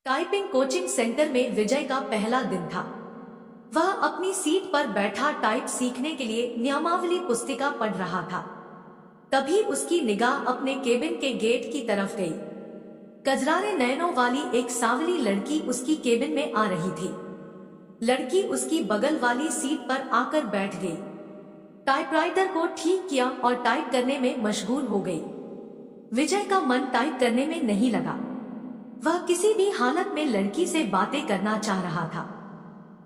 Typing coaching centre में विजय का पहला दिन था। वह अपनी सीट पर बैठा टाइप सीखने के लिए नियमावली पुस्तिका पढ़ रहा था। तभी उसकी निगाह अपने केबिन के गेट की तरफ गई। कजरारे नयनों वाली एक सांवली लड़की उसकी केबिन में आ रही थी। लड़की उसकी बगल वाली सीट पर आकर बैठ गई। टाइपराइटर को ठीक किया और टाइप करने में मशगूल हो गई। विजय का मन टाइप करने में नहीं लगा। वह किसी भी हालत में लड़की से बातें करना चाह रहा था।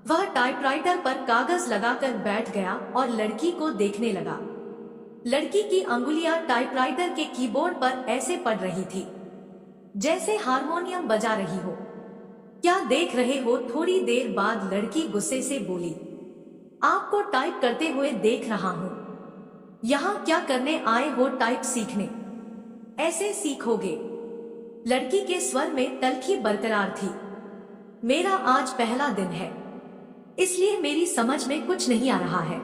वह टाइपराइटर पर कागज लगाकर बैठ गया और लड़की को देखने लगा। लड़की की अंगुलियां टाइपराइटर के कीबोर्ड पर ऐसे पड़ रही थी जैसे हारमोनियम बजा रही हो। क्या देख रहे हो? थोड़ी देर बाद लड़की गुस्से से बोली, आपको टाइप करते हुए देख रहा हूं। यहाँ क्या करने आए हो? टाइप सीखने। ऐसे सीखोगे? लड़की के स्वर में तल्खी बरकरार थी। मेरा आज पहला दिन है, इसलिए मेरी समझ में कुछ नहीं आ रहा है।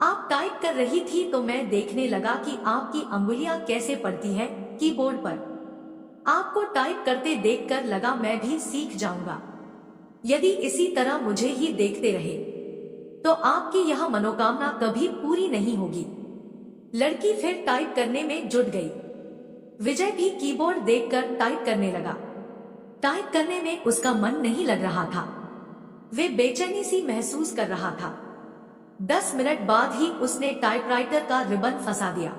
आप टाइप कर रही थी तो मैं देखने लगा कि आपकी अंगुलियां कैसे पड़ती हैं कीबोर्ड पर। आपको टाइप करते देखकर लगा मैं भी सीख जाऊंगा। यदि इसी तरह मुझे ही देखते रहे तो आपकी यह मनोकामना कभी पूरी नहीं होगी। लड़की फिर टाइप करने में जुट गई। विजय भी कीबोर्ड देखकर टाइप करने लगा। टाइप करने में उसका मन नहीं लग रहा था। वे बेचैनी सी महसूस कर रहा था। 10 मिनट बाद ही उसने टाइपराइटर का रिबन फंसा दिया।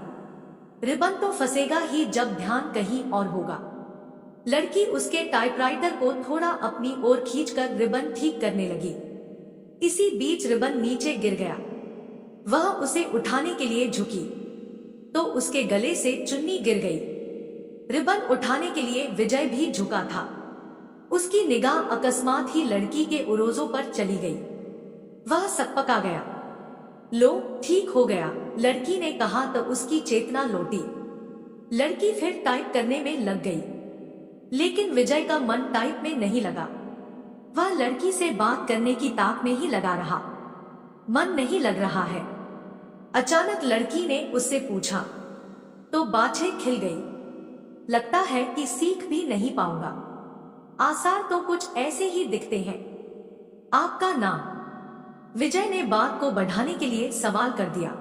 रिबन तो फंसेगा ही जब ध्यान कहीं और होगा। लड़की उसके टाइपराइटर को थोड़ा अपनी ओर खींचकर रिबन ठीक करने लगी। इसी बीच रिबन नीचे गिर गया। वह उसे उठाने के लिए झुकी तो उसके गले से चुन्नी गिर गई। रिबन उठाने के लिए विजय भी झुका था। उसकी निगाह अकस्मात ही लड़की के उरोजों पर चली गई। वह सकपका गया। लो, ठीक हो गया, लड़की ने कहा तो उसकी चेतना लौटी। लड़की फिर टाइप करने में लग गई, लेकिन विजय का मन टाइप में नहीं लगा। वह लड़की से बात करने की ताक में ही लगा रहा। मन नहीं लग रहा है। अचानक लड़की ने उससे पूछा तो बाछें खिल गई। लगता है कि सीख भी नहीं पाऊंगा। आसार तो कुछ ऐसे ही दिखते हैं। आपका नाम? विजय ने बात को बढ़ाने के लिए सवाल कर दिया।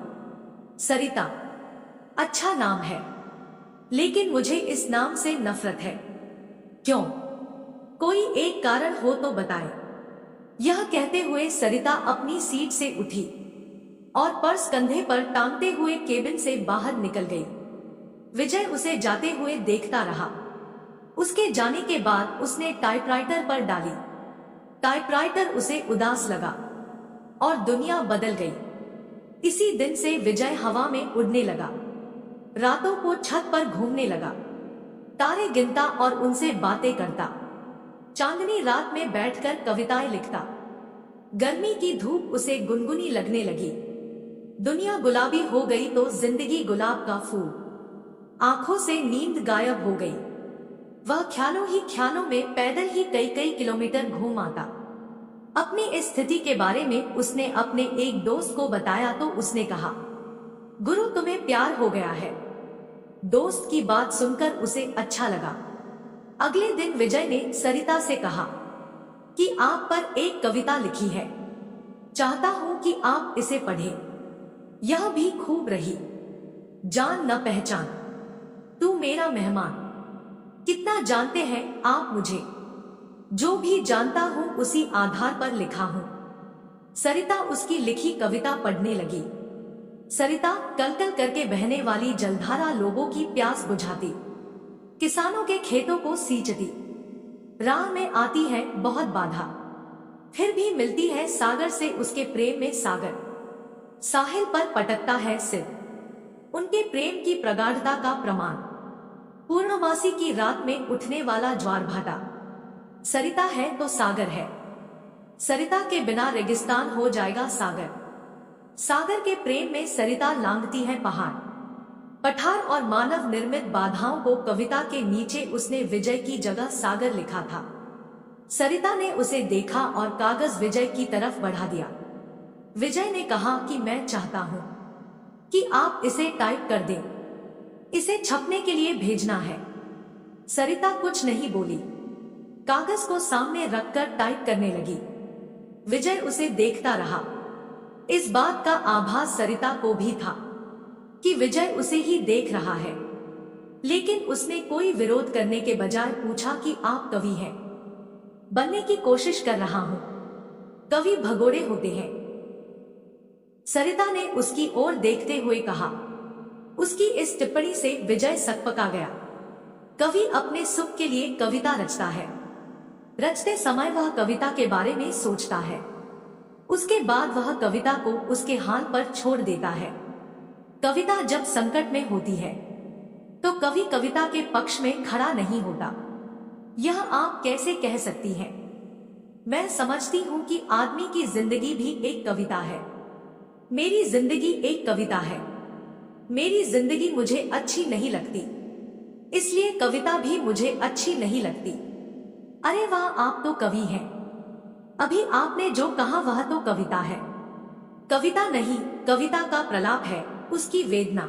सरिता। अच्छा नाम है, लेकिन मुझे इस नाम से नफरत है। क्यों? कोई एक कारण हो तो बताएं। यह कहते हुए सरिता अपनी सीट से उठी और पर्स कंधे पर टांगते हुए केबिन से बाहर निकल गई। विजय उसे जाते हुए देखता रहा। उसके जाने के बाद उसने टाइपराइटर पर डाली। टाइपराइटर उसे उदास लगा और दुनिया बदल गई। इसी दिन से विजय हवा में उड़ने लगा। रातों को छत पर घूमने लगा, तारे गिनता और उनसे बातें करता। चांदनी रात में बैठकर कविताएं लिखता। गर्मी की धूप उसे गुनगुनी लगने लगी। दुनिया गुलाबी हो गई तो जिंदगी गुलाब का फूल। आंखों से नींद गायब हो गई। वह ख्यालों ही ख्यालों में पैदल ही कई कई किलोमीटर घूम आता। अपनी इस स्थिति के बारे में उसने अपने एक दोस्त को बताया तो उसने कहा, गुरु तुम्हें प्यार हो गया है। दोस्त की बात सुनकर उसे अच्छा लगा। अगले दिन विजय ने सरिता से कहा कि आप पर एक कविता लिखी है, चाहता हूं कि आप इसे पढ़ें। यह भी खूब रही। जान न पहचान, तू मेरा मेहमान। कितना जानते हैं आप मुझे? जो भी जानता हूं उसी आधार पर लिखा हूं। सरिता उसकी लिखी कविता पढ़ने लगी। सरिता कलकल करके बहने वाली जलधारा लोगों की प्यास बुझाती, किसानों के खेतों को सींचती। राह में आती है बहुत बाधा, फिर भी मिलती है सागर से उसके प्रेम में सागर। साहिल पर पटकता है सिर, उनके प्रेम की प्रगाढ़ता का प्रमाण। पूर्णमासी की रात में उठने वाला ज्वार भाटा। सरिता है तो सागर है। सरिता के बिना रेगिस्तान हो जाएगा सागर। सागर के प्रेम में सरिता लांघती है पहाड़, पठार और मानव निर्मित बाधाओं को। कविता के नीचे उसने विजय की जगह सागर लिखा था। सरिता ने उसे देखा और कागज विजय की तरफ बढ़ा दिया। विजय ने कहा कि मैं चाहता हूं कि आप इसे टाइप कर दें। इसे छपने के लिए भेजना है। सरिता कुछ नहीं बोली। कागज को सामने रखकर टाइप करने लगी। विजय उसे देखता रहा। इस बात का आभास सरिता को भी था कि विजय उसे ही देख रहा है, लेकिन उसने कोई विरोध करने के बजाय पूछा कि आप कवि हैं? बनने की कोशिश कर रहा हूं। कवि भगोड़े होते हैं, सरिता ने उसकी ओर देखते हुए कहा। उसकी इस टिप्पणी से विजय सकपका गया। कवि अपने सुख के लिए कविता रचता है। रचते समय वह कविता के बारे में सोचता है, उसके बाद वह कविता को उसके हाल पर छोड़ देता है। कविता जब संकट में होती है तो कवि कविता के पक्ष में खड़ा नहीं होता। यह आप कैसे कह सकती हैं? मैं समझती हूं कि आदमी की जिंदगी भी एक कविता है। मेरी जिंदगी एक कविता है। मेरी जिंदगी मुझे अच्छी नहीं लगती, इसलिए कविता भी मुझे अच्छी नहीं लगती। अरे वाह, आप तो कवि हैं। अभी आपने जो कहा वह तो कविता है। कविता नहीं, कविता का प्रलाप है, उसकी वेदना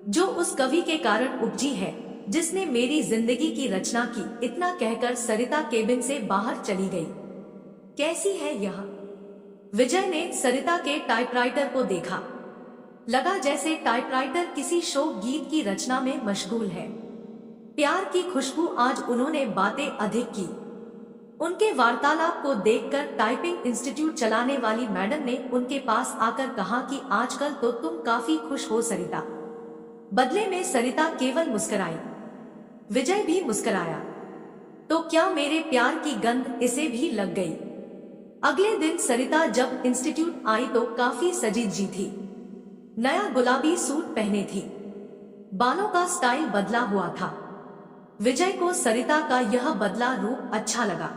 जो उस कवि के कारण उपजी है जिसने मेरी जिंदगी की रचना की। इतना कहकर सरिता केबिन से बाहर चली गई। कैसी है यह? विजय ने सरिता के टाइपराइटर को देखा। लगा जैसे टाइपराइटर किसी शोक गीत की रचना में मशगूल है। प्यार की खुशबू आज उन्होंने बातें अधिक की। उनके वार्तालाप को देखकर टाइपिंग इंस्टीट्यूट चलाने वाली मैडम ने उनके पास आकर कहा कि आजकल तो तुम काफी खुश हो सरिता। बदले में सरिता केवल मुस्कुराई। विजय भी मुस्कुराया। तो क्या मेरे प्यार की गंध इसे भी लग गई? अगले दिन सरिता जब इंस्टीट्यूट आई तो काफी सजी थी। नया गुलाबी सूट पहने थी, बालों का स्टाइल बदला हुआ था। विजय को सरिता का यह बदला रूप अच्छा लगा।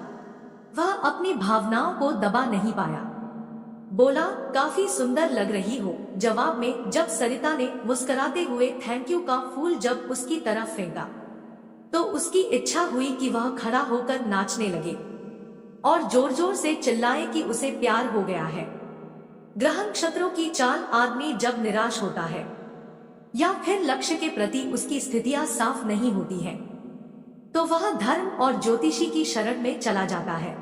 वह अपनी भावनाओं को दबा नहीं पाया। बोला, काफी सुंदर लग रही हो। जवाब में जब सरिता ने मुस्कुराते हुए थैंक यू का फूल जब उसकी तरफ फेंका तो उसकी इच्छा हुई कि वह खड़ा होकर नाचने लगे और जोर जोर से चिल्लाए कि उसे प्यार हो गया है। ग्रह नक्षत्रों की चाल आदमी जब निराश होता है या फिर लक्ष्य के प्रति उसकी स्थितियां साफ नहीं होती है तो वह धर्म और ज्योतिषी की शरण में चला जाता है।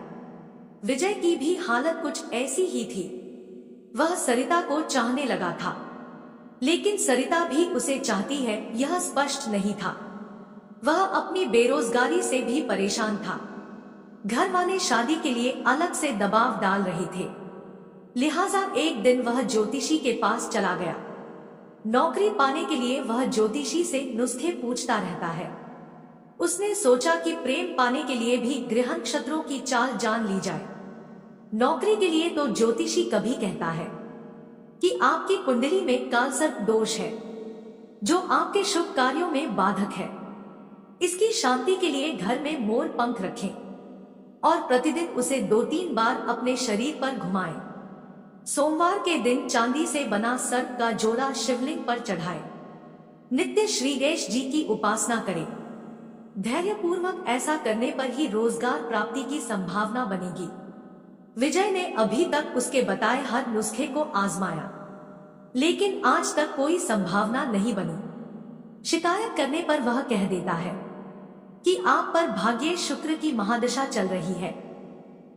विजय की भी हालत कुछ ऐसी ही थी। वह सरिता को चाहने लगा था, लेकिन सरिता भी उसे चाहती है यह स्पष्ट नहीं था। वह अपनी बेरोजगारी से भी परेशान था। घर वाले शादी के लिए अलग से दबाव डाल रहे थे, लिहाजा एक दिन वह ज्योतिषी के पास चला गया। नौकरी पाने के लिए वह ज्योतिषी से नुस्खे पूछता रहता है। उसने सोचा कि प्रेम पाने के लिए भी ग्रह नक्षत्रों की चाल जान ली जाए। नौकरी के लिए तो ज्योतिषी कभी कहता है कि आपकी कुंडली में कालसर्प दोष है जो आपके शुभ कार्यों में बाधक है। इसकी शांति के लिए घर में मोर पंख रखें और प्रतिदिन उसे 2-3 बार अपने शरीर पर घुमाएं। सोमवार के दिन चांदी से बना सर्प का जोड़ा शिवलिंग पर चढ़ाएं। नित्य श्री गणेश जी की उपासना करें। धैर्यपूर्वक ऐसा करने पर ही रोजगार प्राप्ति की संभावना बनेगी। विजय ने अभी तक उसके बताए हर नुस्खे को आजमाया, लेकिन आज तक कोई संभावना नहीं बनी। शिकायत करने पर वह कह देता है कि आप पर भाग्य शुक्र की महादशा चल रही है।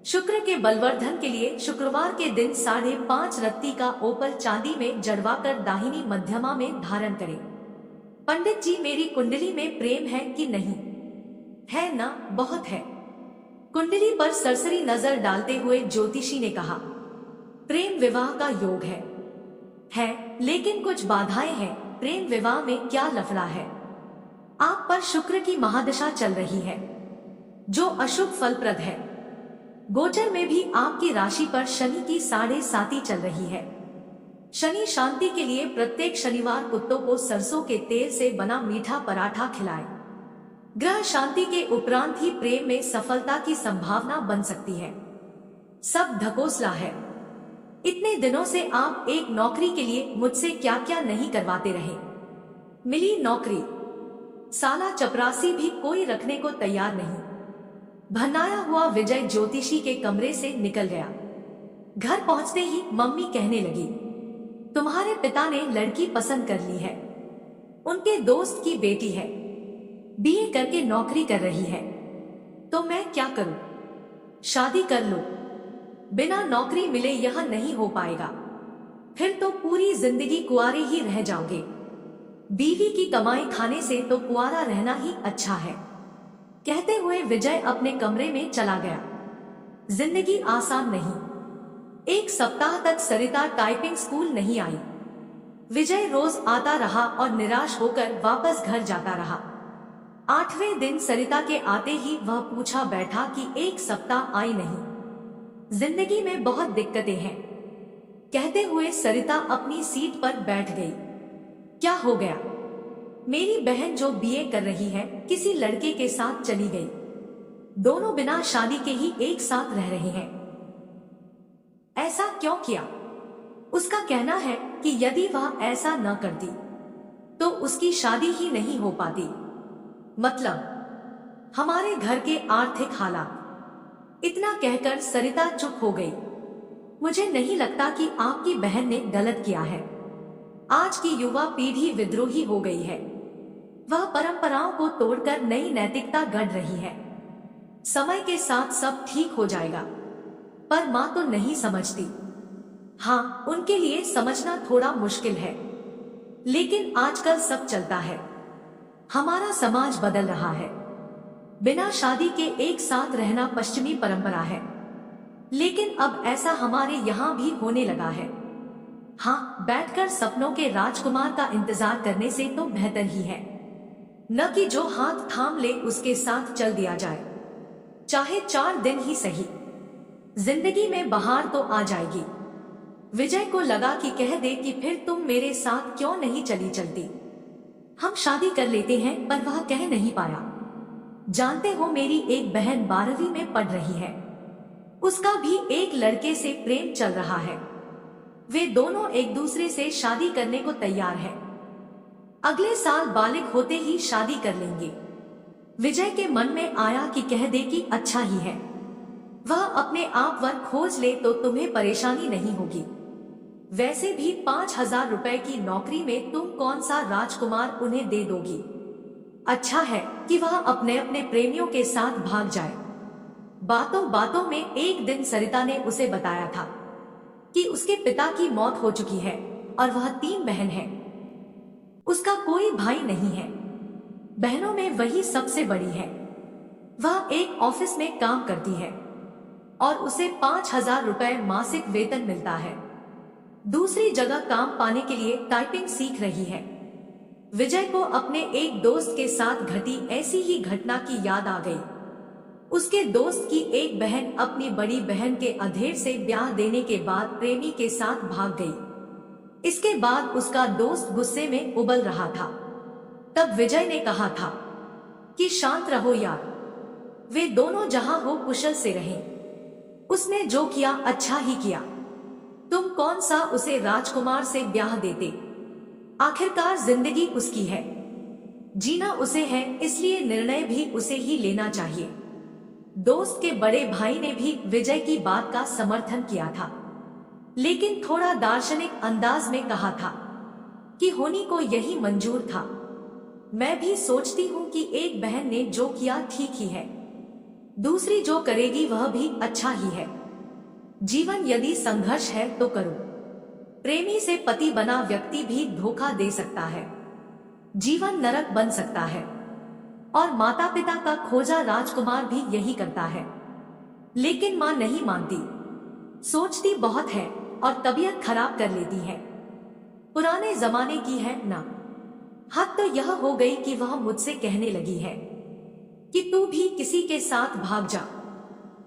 शुक्र के बलवर्धन के लिए शुक्रवार के दिन 5.5 रत्ती का ओपल चांदी में जड़वाकर दाहिनी मध्यमा में धारण करें। पंडित जी, मेरी कुंडली में प्रेम है कि नहीं? है ना? बहुत है। कुंडली पर सरसरी नजर डालते हुए ज्योतिषी ने कहा, प्रेम विवाह का योग है, लेकिन कुछ बाधाएं हैं। प्रेम विवाह में क्या लफड़ा है? आप पर शुक्र की महादशा चल रही है जो अशुभ फलप्रद है। गोचर में भी आपकी राशि पर शनि की 7.5 चल रही है। शनि शांति के लिए प्रत्येक शनिवार कुत्तों को सरसों के तेल से बना मीठा पराठा खिलाएं। ग्रह शांति के उपरांत ही प्रेम में सफलता की संभावना बन सकती है। सब ढकोसला है। इतने दिनों से आप एक नौकरी के लिए मुझसे क्या क्या नहीं करवाते रहे। मिली नौकरी, साला चपरासी भी कोई रखने को तैयार नहीं। भनाया हुआ विजय ज्योतिषी के कमरे से निकल गया। घर पहुंचते ही मम्मी कहने लगी, तुम्हारे पिता ने लड़की पसंद कर ली है। उनके दोस्त की बेटी है, बीए करके नौकरी कर रही है। तो मैं क्या करूं? शादी कर लो। बिना नौकरी मिले यह नहीं हो पाएगा। फिर तो पूरी जिंदगी कुंवारे ही रह जाओगे। बीवी की कमाई खाने से तो कुंवारा रहना ही अच्छा है। कहते हुए विजय अपने कमरे में चला गया। जिंदगी आसान नहीं। एक सप्ताह तक सरिता टाइपिंग स्कूल नहीं आई। विजय रोज आता रहा और निराश होकर वापस घर जाता रहा। 8वें दिन सरिता के आते ही वह पूछा बैठा कि एक सप्ताह आई नहीं। जिंदगी में बहुत दिक्कतें हैं। कहते हुए सरिता अपनी सीट पर बैठ गई। क्या हो गया? मेरी बहन जो बीए कर रही है किसी लड़के के साथ चली गई। दोनों बिना शादी के ही एक साथ रह रहे हैं। ऐसा क्यों किया? उसका कहना है कि यदि वह ऐसा न करती तो उसकी शादी ही नहीं हो पाती। मतलब हमारे घर के आर्थिक हालात। इतना कहकर सरिता चुप हो गई। मुझे नहीं लगता कि आपकी बहन ने गलत किया है। आज की युवा पीढ़ी विद्रोही हो गई है। वह परंपराओं को तोड़कर नई नैतिकता गढ़ रही है। समय के साथ सब ठीक हो जाएगा। पर माँ तो नहीं समझती। हाँ, उनके लिए समझना थोड़ा मुश्किल है, लेकिन आजकल सब चलता है। हमारा समाज बदल रहा है। बिना शादी के एक साथ रहना पश्चिमी परंपरा है, लेकिन अब ऐसा हमारे यहाँ भी होने लगा है। हाँ, बैठकर सपनों के राजकुमार का इंतजार करने से तो बेहतर ही है, न कि जो हाथ थाम ले उसके साथ चल दिया जाए, चाहे 4 दिन ही सही। जिंदगी में बहार तो आ जाएगी। विजय को लगा कि कह दे कि फिर तुम मेरे साथ क्यों नहीं चलती। हम शादी कर लेते हैं, पर वह कह नहीं पाया। जानते हो, मेरी एक बहन 12वीं में पढ़ रही है। उसका भी एक लड़के से प्रेम चल रहा है। वे दोनों एक दूसरे से शादी करने को तैयार हैं। अगले साल बालिग होते ही शादी कर लेंगे। विजय के मन में आया कि कह दे कि अच्छा ही है। वह अपने आप वर्क खोज ले तो तुम्हें परेशानी नहीं होगी। वैसे भी 5000 रुपए की नौकरी में तुम कौन सा राजकुमार उन्हें दे दोगी। अच्छा है कि वह अपने अपने प्रेमियों के साथ भाग जाए। बातों बातों में एक दिन सरिता ने उसे बताया था कि उसके पिता की मौत हो चुकी है और वह 3 बहन है। उसका कोई भाई नहीं है। बहनों में वही सबसे बड़ी है। वह एक ऑफिस में काम करती है और उसे 5000 रुपए मासिक वेतन मिलता है। दूसरी जगह काम पाने के लिए टाइपिंग सीख रही है। विजय को अपने एक दोस्त के साथ घटी ऐसी ही घटना की याद आ गई। उसके दोस्त की एक बहन अपनी बड़ी बहन के अधेड़ से ब्याह देने के बाद प्रेमी के साथ भाग गई। इसके बाद उसका दोस्त गुस्से में उबल रहा था। तब विजय ने कहा था कि शांत रहो यार, वे दोनों जहां हो कुशल से रहें। उसने जो किया अच्छा ही किया। तुम कौन सा उसे राजकुमार से ब्याह देते। आखिरकार जिंदगी उसकी है, जीना उसे है, इसलिए निर्णय भी उसे ही लेना चाहिए। दोस्त के बड़े भाई ने भी विजय की बात का समर्थन किया था, लेकिन थोड़ा दार्शनिक अंदाज में कहा था कि होनी को यही मंजूर था। मैं भी सोचती हूँ कि एक बहन ने जो किया ठीक ही है, दूसरी जो करेगी वह भी अच्छा ही है। जीवन यदि संघर्ष है तो करो। प्रेमी से पति बना व्यक्ति भी धोखा दे सकता है। जीवन नरक बन सकता है और माता पिता का खोजा राजकुमार भी यही करता है। लेकिन माँ नहीं मानती, सोचती बहुत है और तबीयत खराब कर लेती है। पुराने जमाने की है ना। हद तो यह हो गई कि वह मुझसे कहने लगी है कि तू भी किसी के साथ भाग जा।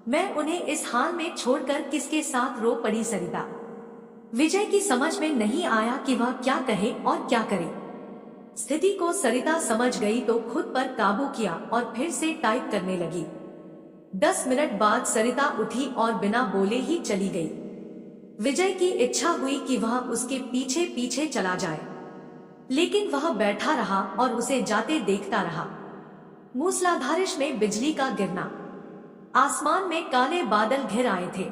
मैं उन्हें इस हाल में छोड़कर किसके साथ रो पड़ी सरिता। विजय की समझ में नहीं आया कि वह क्या कहे और क्या करे। स्थिति को सरिता समझ गई तो खुद पर काबू किया और फिर से टाइप करने लगी। 10 मिनट बाद सरिता उठी और बिना बोले ही चली गई। विजय की इच्छा हुई कि वह उसके पीछे पीछे चला जाए, लेकिन वह बैठा रहा और उसे जाते देखता रहा। मूसलाधारिश में बिजली का गिरना, आसमान में काले बादल घिर आए थे।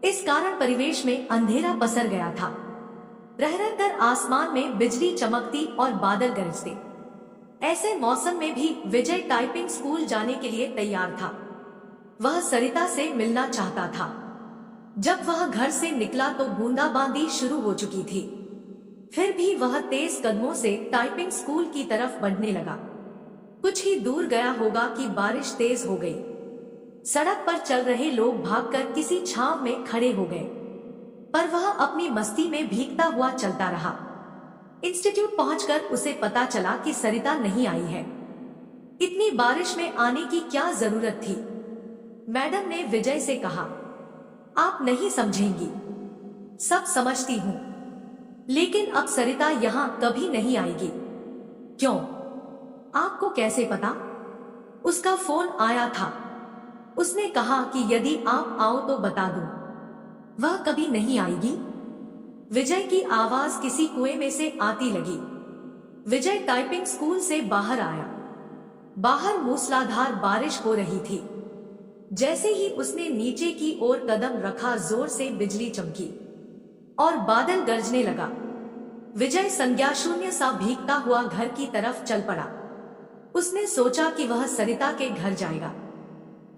इस कारण परिवेश में अंधेरा पसर गया था। रह रहकर आसमान में बिजली चमकती और बादल गरजते। ऐसे मौसम में भी विजय टाइपिंग स्कूल जाने के लिए तैयार था। वह सरिता से मिलना चाहता था। जब वह घर से निकला तो बूंदाबांदी शुरू हो चुकी थी। फिर भी वह तेज कदमों से टाइपिंग स्कूल की तरफ बढ़ने लगा। कुछ ही दूर गया होगा कि बारिश तेज हो गई। सड़क पर चल रहे लोग भागकर किसी छांव में खड़े हो गए, पर वह अपनी मस्ती में भीगता हुआ चलता रहा। इंस्टीट्यूट पहुंचकर उसे पता चला कि सरिता नहीं आई है। इतनी बारिश में आने की क्या जरूरत थी? मैडम ने विजय से कहा, आप नहीं समझेंगी, सब समझती हूँ, लेकिन अब सरिता यहाँ कभी नहीं आएगी। क्यों? आपको कैसे पता? उसका फोन आया था। उसने कहा कि यदि आप आओ तो बता दूं। वह कभी नहीं आएगी। विजय की आवाज किसी कुएं में से आती लगी। विजय टाइपिंग स्कूल से बाहर आया। बाहर मूसलाधार बारिश हो रही थी। जैसे ही उसने नीचे की ओर कदम रखा, जोर से बिजली चमकी और बादल गरजने लगा। विजय संज्ञा शून्य सा भीगता हुआ घर की तरफ चल पड़ा। उसने सोचा कि वह सरिता के घर जाएगा,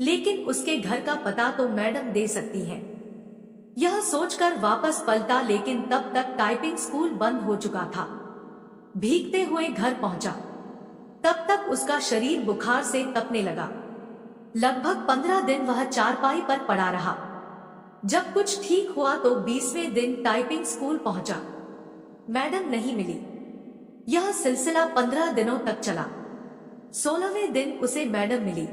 लेकिन उसके घर का पता तो मैडम दे सकती है। यह सोचकर वापस पलटा, लेकिन तब तक टाइपिंग स्कूल बंद हो चुका था। भीगते हुए घर पहुंचा, तब तक उसका शरीर बुखार से तपने लगा। लगभग 15 दिन वह चारपाई पर पड़ा रहा। जब कुछ ठीक हुआ तो 20वें दिन टाइपिंग स्कूल पहुंचा। मैडम नहीं मिली। यह सिलसिला 15 दिनों तक चला। 16वें दिन उसे मैडम मिली।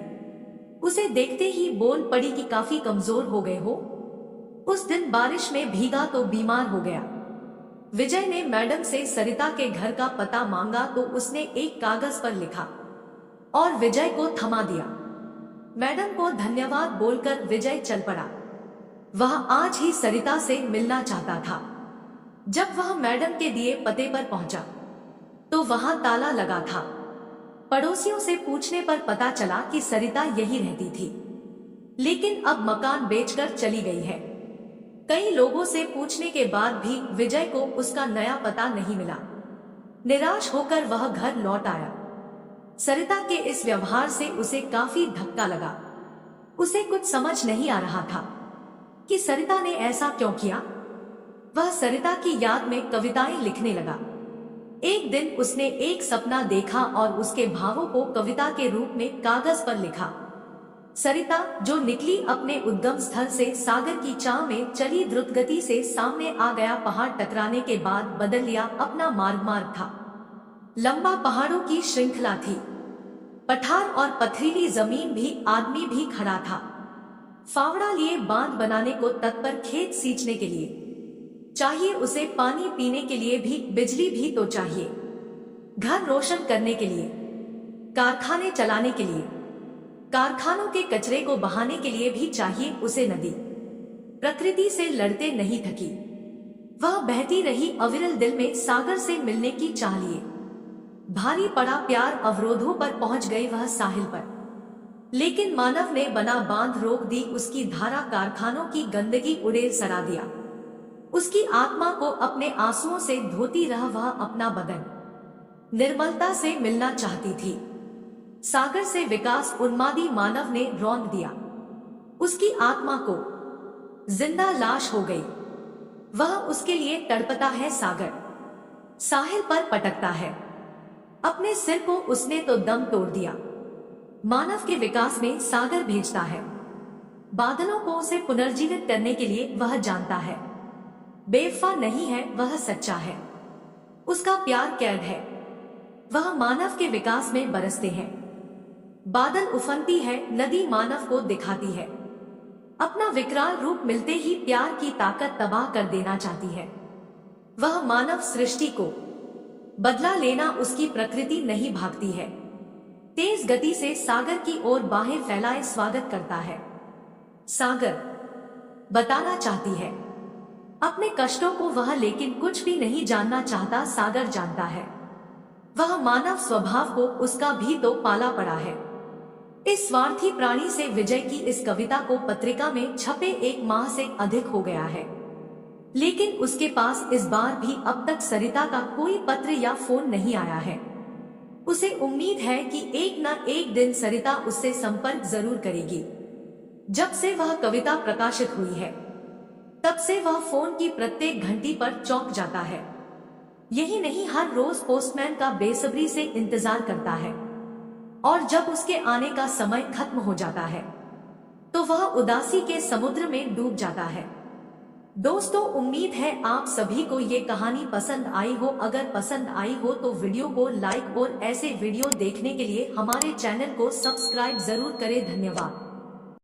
उसे देखते ही बोल पड़ी कि काफी कमजोर हो गए हो। उस दिन बारिश में भीगा तो बीमार हो गया। विजय ने मैडम से सरिता के घर का पता मांगा तो उसने एक कागज पर लिखा और विजय को थमा दिया। मैडम को धन्यवाद बोलकर विजय चल पड़ा। वह आज ही सरिता से मिलना चाहता था। जब वह मैडम के दिए पते पर पहुंचा तो वहां ताला लगा था। पड़ोसियों से पूछने पर पता चला कि सरिता यही रहती थी, लेकिन अब मकान बेचकर चली गई है। कई लोगों से पूछने के बाद भी विजय को उसका नया पता नहीं मिला। निराश होकर वह घर लौट आया। सरिता के इस व्यवहार से उसे काफी धक्का लगा। उसे कुछ समझ नहीं आ रहा था कि सरिता ने ऐसा क्यों किया। वह सरिता की याद में कविताएं लिखने लगा। एक दिन उसने एक सपना देखा और उसके भावों को कविता के रूप में कागज पर लिखा। सरिता जो निकली अपने उद्गम स्थल से सागर की चाह में चली, द्रुत गति से सामने आ गया। पहाड़ टकराने के बाद बदल लिया अपना मार्ग था। लंबा पहाड़ों की श्रृंखला थी। पठार और पथरीली जमीन भी, आदमी भी खड़ा था। फावड़ा लिए बांध बनाने को तत्पर, खेत सींचने के लिए चाहिए उसे, पानी पीने के लिए भी बिजली भी तो चाहिए, घर रोशन करने के लिए, कारखाने चलाने के लिए, कारखानों के कचरे को बहाने के लिए भी चाहिए उसे नदी। प्रकृति से लड़ते नहीं थकी। वह बहती रही अविरल दिल में, सागर से मिलने की चाह लिए। भारी पड़ा प्यार अवरोधों पर पहुंच गई वह साहिल पर, लेकिन मानव ने बना बांध रोक दी उसकी धारा। कारखानों की गंदगी उड़ेल सरा दिया। उसकी आत्मा को अपने आंसुओं से धोती रह वह अपना बदन। निर्मलता से मिलना चाहती थी। सागर से विकास उन्मादी मानव ने रौंद दिया। उसकी आत्मा को जिंदा लाश हो गई। वह उसके लिए तड़पता है। सागर साहिल पर पटकता है। अपने सिर को उसने तो दम तोड़ दिया। मानव के विकास में सागर भेजता है। बादलों को उसे पुनर्जीवित करने के लिए वह जानता है। बेवफा नहीं है, वह सच्चा है। उसका प्यार कैद है। वह मानव के विकास में बरसते हैं। बादल उफनती है, नदी मानव को दिखाती है। अपना विकराल रूप मिलते ही प्यार की ताकत तबाह कर देना चाहती है। वह मानव सृष्टि को बदला लेना उसकी प्रकृति नहीं भागती है। तेज गति से सागर की ओर बाहें फैलाए स्वागत करता है। सागर बताना चाहती है अपने कष्टों को वह, लेकिन कुछ भी नहीं जानना चाहता। सागर जानता है वह मानव स्वभाव को उसका भी तो पाला पड़ा है। इस स्वार्थी प्राणी से विजय की इस कविता को पत्रिका में छपे 1 माह से अधिक हो गया है, लेकिन उसके पास इस बार भी अब तक सरिता का कोई पत्र या फोन नहीं आया है। उसे उम्मीद है कि एक न एक दिन सरिता उससे संपर्क जरूर करेगी। जब से वह कविता प्रकाशित हुई है तब से वह फोन की प्रत्येक घंटी पर चौंक जाता है। यही नहीं, हर रोज पोस्टमैन का बेसब्री से इंतजार करता है और जब उसके आने का समय खत्म हो जाता है तो वह उदासी के समुद्र में डूब जाता है। दोस्तों, उम्मीद है आप सभी को ये कहानी पसंद आई हो। अगर पसंद आई हो तो वीडियो को लाइक और ऐसे वीडियो देखने के लिए हमारे चैनल को सब्सक्राइब जरूर करें। धन्यवाद।